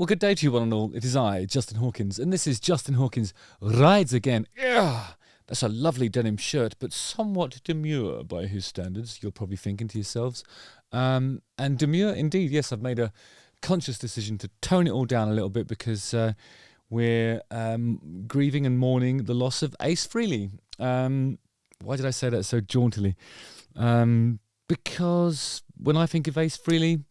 Well, good day to you one and all. It is I, Justin Hawkins, and this is Justin Hawkins Rides Again. Yeah, that's a lovely denim shirt, but somewhat demure by his standards, you're probably thinking to yourselves. And demure indeed, yes, I've made a conscious decision to tone it all down a little bit because we're grieving and mourning the loss of Ace Frehley. Why did I say that so jauntily? Because when I think of Ace Frehley,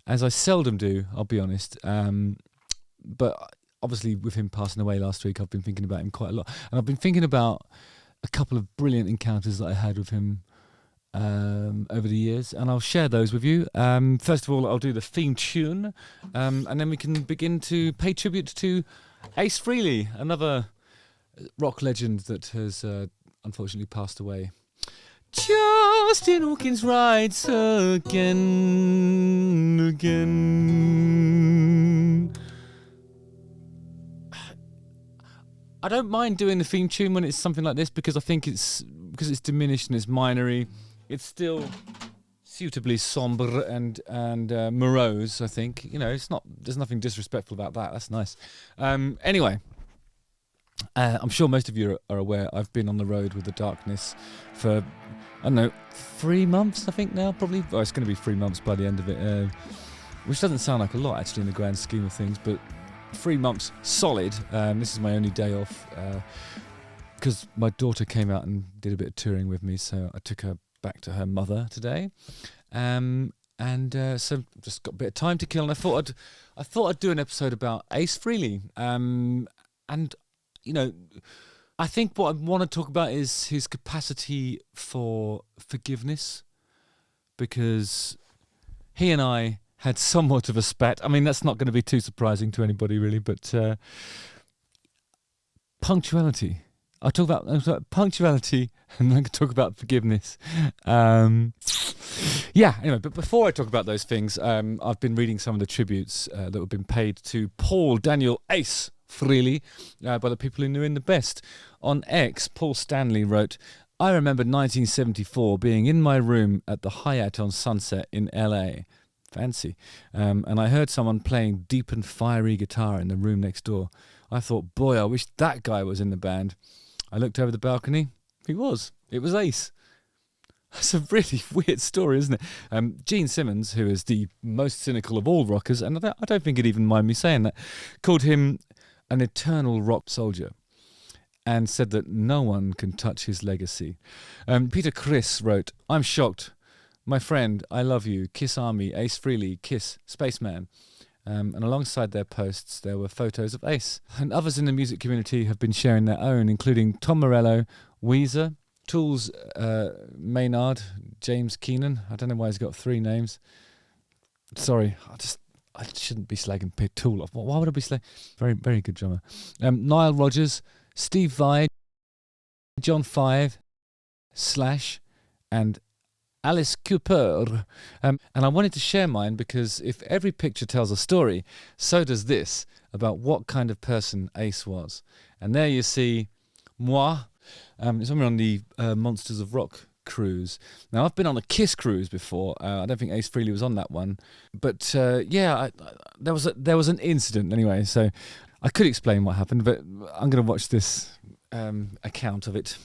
as I seldom do, I'll be honest, but obviously with him passing away last week, I've been thinking about him quite a lot. And I've been thinking about a couple of brilliant encounters that I had with him over the years, and I'll share those with you. First of all, I'll do the theme tune, and then we can begin to pay tribute to Ace Frehley, another rock legend that has unfortunately passed away. Justin Hawkins rides again. I don't mind doing the theme tune when it's something like this because I think it's diminished and it's minory. It's still suitably sombre and morose. I think it's not. There's nothing disrespectful about that. That's nice. Anyway. I'm sure most of you are aware I've been on the road with the darkness for, I don't know, 3 months, I think now, probably. Well, it's going to be 3 months by the end of it, which doesn't sound like a lot, actually, in the grand scheme of things, but 3 months solid. This is my only day off because my daughter came out and did a bit of touring with me, so I took her back to her mother today. So just got a bit of time to kill, and I thought I'd do an episode about Ace Frehley. And I think what I want to talk about is his capacity for forgiveness, because he and I had somewhat of a spat. I mean, that's not going to be too surprising to anybody, really, but punctuality. I'll talk about punctuality, and then I can talk about forgiveness. Anyway, but before I talk about those things, I've been reading some of the tributes that have been paid to Paul Daniel Ace Frehley by the people who knew him the best. On X, Paul Stanley wrote, "I remember 1974 being in my room at the Hyatt on Sunset in LA. Fancy. And I heard someone playing deep and fiery guitar in the room next door. I thought, boy, I wish that guy was in the band. I looked over the balcony. He was. It was Ace." That's a really weird story, isn't it? Gene Simmons, who is the most cynical of all rockers, and I don't think he'd even mind me saying that, called him an eternal rock soldier, and said that no one can touch his legacy. Peter Criss wrote, "I'm shocked. My friend, I love you. Kiss Army, Ace Frehley, Kiss, Spaceman." And alongside their posts, there were photos of Ace. And others in the music community have been sharing their own, including Tom Morello, Weezer, Tool's Maynard, James Keenan. I don't know why he's got 3 names. Sorry, I shouldn't be slagging Tool off. Why would I be slagging? Very, very good drummer. Nile Rodgers, Steve Vai, John Five, Slash, and Alice Cooper. And I wanted to share mine because if every picture tells a story, so does this about what kind of person Ace was. And there you see moi. It's when we're on the Monsters of Rock cruise. Now, I've been on a Kiss cruise before. I don't think Ace Frehley was on that one, but there was an incident anyway. So I could explain what happened, but I'm going to watch this account of it.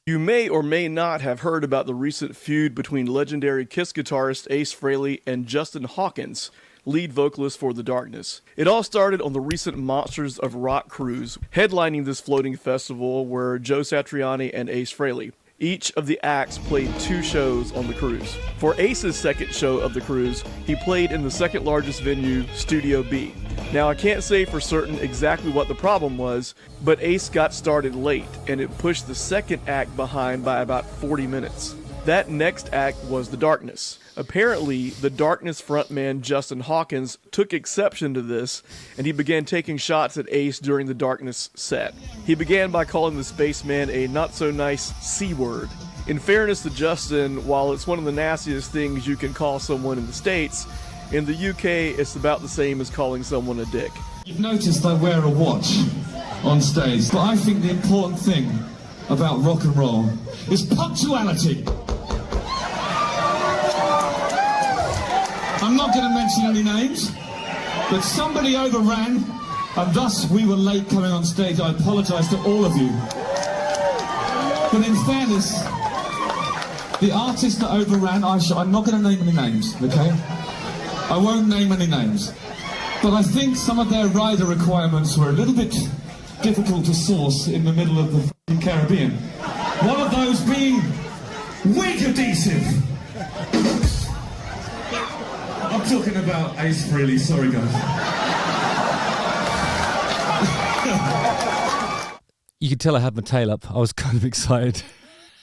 You may or may not have heard about the recent feud between legendary Kiss guitarist Ace Frehley and Justin Hawkins, lead vocalist for The Darkness. It all started on the recent Monsters of Rock cruise, headlining this floating festival were Joe Satriani and Ace Frehley. Each of the acts played 2 shows on the cruise. For Ace's second show of the cruise, he played in the second largest venue, Studio B. Now, I can't say for certain exactly what the problem was, but Ace got started late, and it pushed the second act behind by about 40 minutes. That next act was The Darkness. Apparently, The Darkness frontman Justin Hawkins took exception to this, and he began taking shots at Ace during The Darkness set. He began by calling the spaceman a not-so-nice C-word. In fairness to Justin, while it's one of the nastiest things you can call someone in the States, in the UK, it's about the same as calling someone a dick. You've noticed I wear a watch on stage, but I think the important thing about rock and roll is punctuality. I'm not going to mention any names, But somebody overran, and thus we were late coming on stage. I apologise to all of you. But in fairness, the artist that overran, I'm not going to name any names, okay? I won't name any names. But I think some of their rider requirements were a little bit difficult to source in the middle of the Caribbean. One of those being wig adhesive. I'm talking about Ace Frehley, sorry guys. You could tell I had my tail up. I was kind of excited.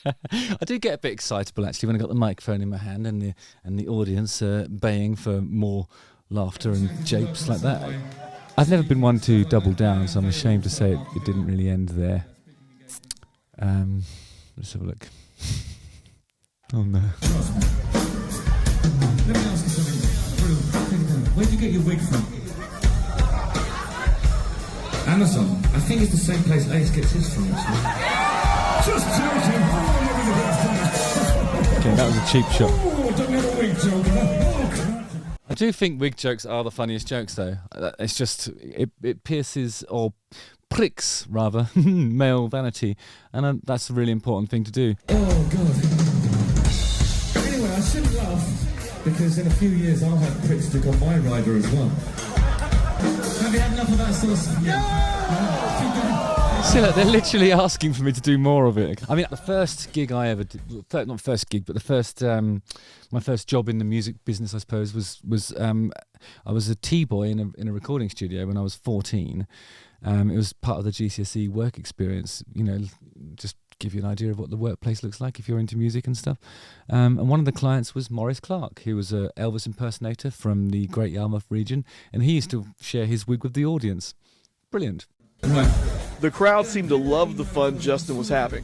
I do get a bit excitable actually when I got the microphone in my hand and the audience baying for more laughter and japes like that. I've never been one to double down, so I'm ashamed to say it didn't really end there. Let's have a look. Oh no. Let me ask you something. Where'd you get your wig from? Amazon. I think it's the same place Ace gets his from, actually. Just joking. Okay, that was a cheap shot. Oh, don't get a wig joke. I do think wig jokes are the funniest jokes, though. It's just it pierces or pricks rather male vanity, and that's a really important thing to do. Oh God. Anyway, I shouldn't laugh because in a few years I'll have prickstick on my rider as well. Have you had enough of that sort of stuff? Yeah. See, look, they're literally asking for me to do more of it. I mean, the first gig I ever did, not first gig, but the first, my first job in the music business, I suppose, was I was a T-boy in a recording studio when I was 14. It was part of the GCSE work experience, you know, just give you an idea of what the workplace looks like if you're into music and stuff. And one of the clients was Maurice Clark, who was a Elvis impersonator from the Great Yarmouth region, and he used to share his wig with the audience. Brilliant. Right. The crowd seemed to love the fun Justin was having.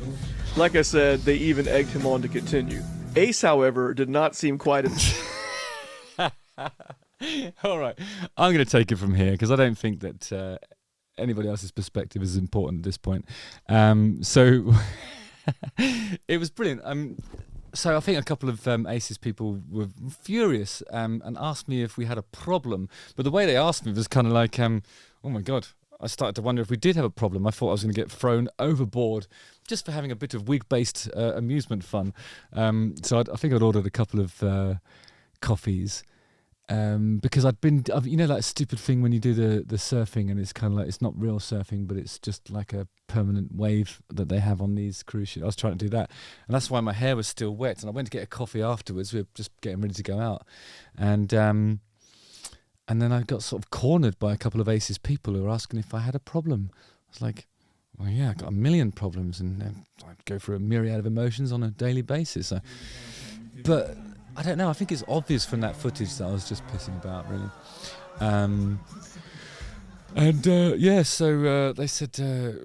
Like I said, they even egged him on to continue. Ace, however, did not seem quite as... All right, I'm going to take it from here because I don't think that anybody else's perspective is important at this point. So it was brilliant. So I think a couple of Aces people were furious and asked me if we had a problem. But the way they asked me was kind of like, oh my God, I started to wonder if we did have a problem. I thought I was going to get thrown overboard just for having a bit of wig-based amusement fun. So I think I'd ordered a couple of coffees. Because you know, that stupid thing when you do the surfing and it's kind of like, it's not real surfing, but it's just like a permanent wave that they have on these cruise ships. I was trying to do that, and that's why my hair was still wet. And I went to get a coffee afterwards. We were just getting ready to go out, and then I got sort of cornered by a couple of Aces people who were asking if I had a problem. I was like, well, yeah, I've got a million problems, and I go through a myriad of emotions on a daily basis. But I don't know, I think it's obvious from that footage that I was just pissing about, really. So they said,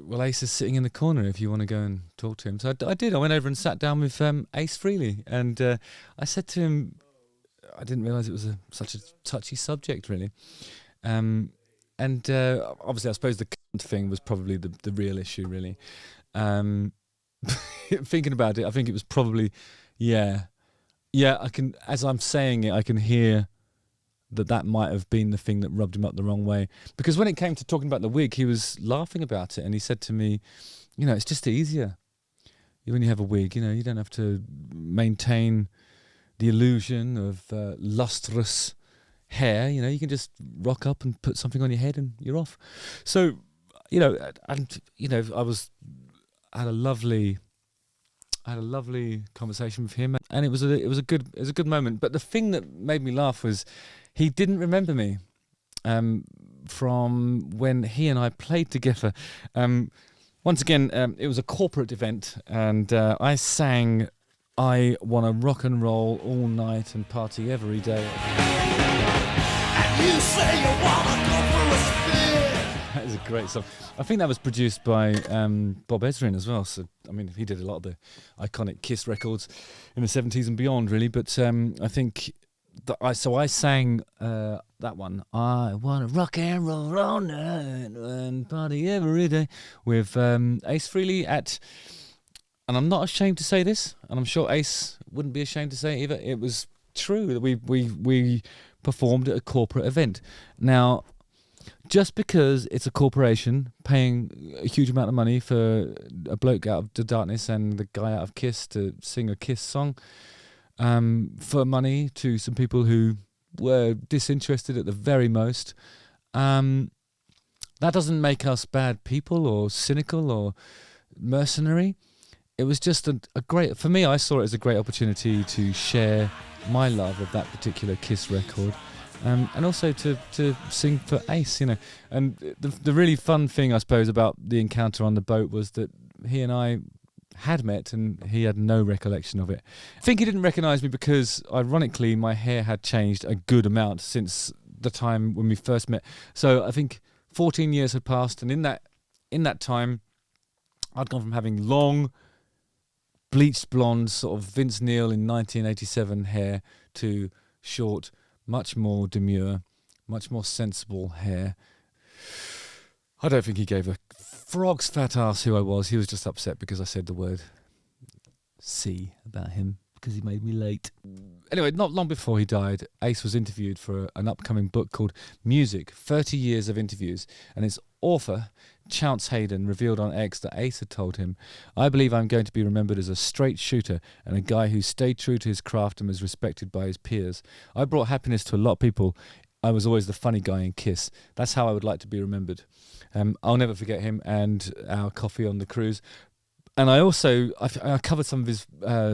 well, Ace is sitting in the corner if you want to go and talk to him. So I did. I went over and sat down with Ace Frehley, and I said to him, I didn't realise it was such a touchy subject, really. Obviously, I suppose the cunt thing was probably the real issue, really. Thinking about it, I think it was probably, yeah, I can, as I'm saying it, I can hear that might have been the thing that rubbed him up the wrong way. Because when it came to talking about the wig, he was laughing about it, and he said to me, you know, it's just easier when you have a wig. You know, you don't have to maintain the illusion of lustrous hair. You know, you can just rock up and put something on your head, and you're off. So, you know, and you know, I had a lovely conversation with him, and it was a good moment. But the thing that made me laugh was he didn't remember me from when he and I played together. Once again, it was a corporate event, and I sang "I Wanna Rock and Roll All Night and Party Every Day." And you say you wanna go for a spin. That is a great song. I think that was produced by Bob Ezrin as well. So, I mean, he did a lot of the iconic Kiss records in the 70s and beyond, really. But I think I sang that one, "I Want to Rock and Roll All Night and Party Every Day," with Ace Frehley and I'm not ashamed to say this, and I'm sure Ace wouldn't be ashamed to say it either. It was true that we performed at a corporate event. Now, just because it's a corporation paying a huge amount of money for a bloke out of The Darkness and the guy out of Kiss to sing a Kiss song for money to some people who were disinterested at the very most, that doesn't make us bad people or cynical or mercenary. It was just a great, for me, I saw it as a great opportunity to share my love of that particular Kiss record, and also to sing for Ace, you know. And the really fun thing, I suppose, about the encounter on the boat was that he and I had met and he had no recollection of it. I think he didn't recognise me because, ironically, my hair had changed a good amount since the time when we first met. So I think 14 years had passed, and in that time, I'd gone from having long, bleached blonde, sort of Vince Neil in 1987 hair to short, much more demure, much more sensible hair. I don't think he gave a frog's fat ass who I was. He was just upset because I said the word C about him because he made me late. Anyway, not long before he died, Ace was interviewed for an upcoming book called Music, 30 Years of Interviews, and its author, Chance Hayden, revealed on X that Ace had told him, "I believe I'm going to be remembered as a straight shooter and a guy who stayed true to his craft and was respected by his peers. I brought happiness to a lot of people. I was always the funny guy in Kiss. That's how I would like to be remembered." I'll never forget him and our coffee on the cruise. And I also I covered some of his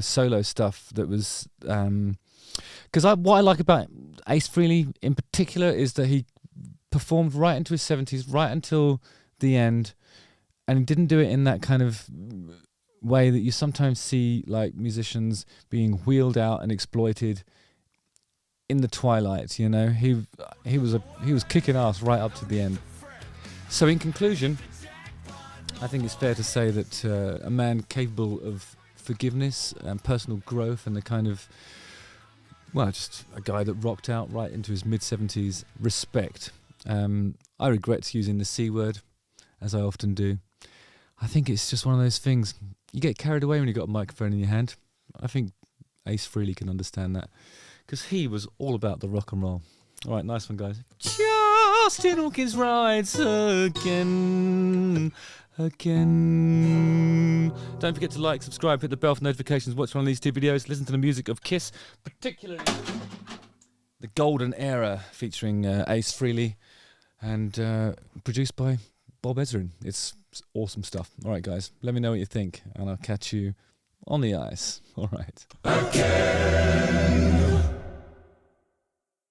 solo stuff that was because what I like about Ace Frehley in particular is that he performed right into his 70s, right until the end, and he didn't do it in that kind of way that you sometimes see like musicians being wheeled out and exploited in the twilight. You know, he was kicking ass right up to the end. So in conclusion, I think it's fair to say that a man capable of forgiveness and personal growth and the kind of, well, just a guy that rocked out right into his mid-70s, respect. I regret using the C word, as I often do. I think it's just one of those things. You get carried away when you've got a microphone in your hand. I think Ace Frehley can understand that, because he was all about the rock and roll. All right, nice one, guys. Justin Hawkins Rides Again. Don't forget to like, subscribe, hit the bell for notifications, watch one of these two videos, listen to the music of Kiss, particularly the Golden Era featuring Ace Frehley, and produced by Bob Ezrin. It's awesome stuff. All right, guys, let me know what you think, and I'll catch you on the ice. All right. Again.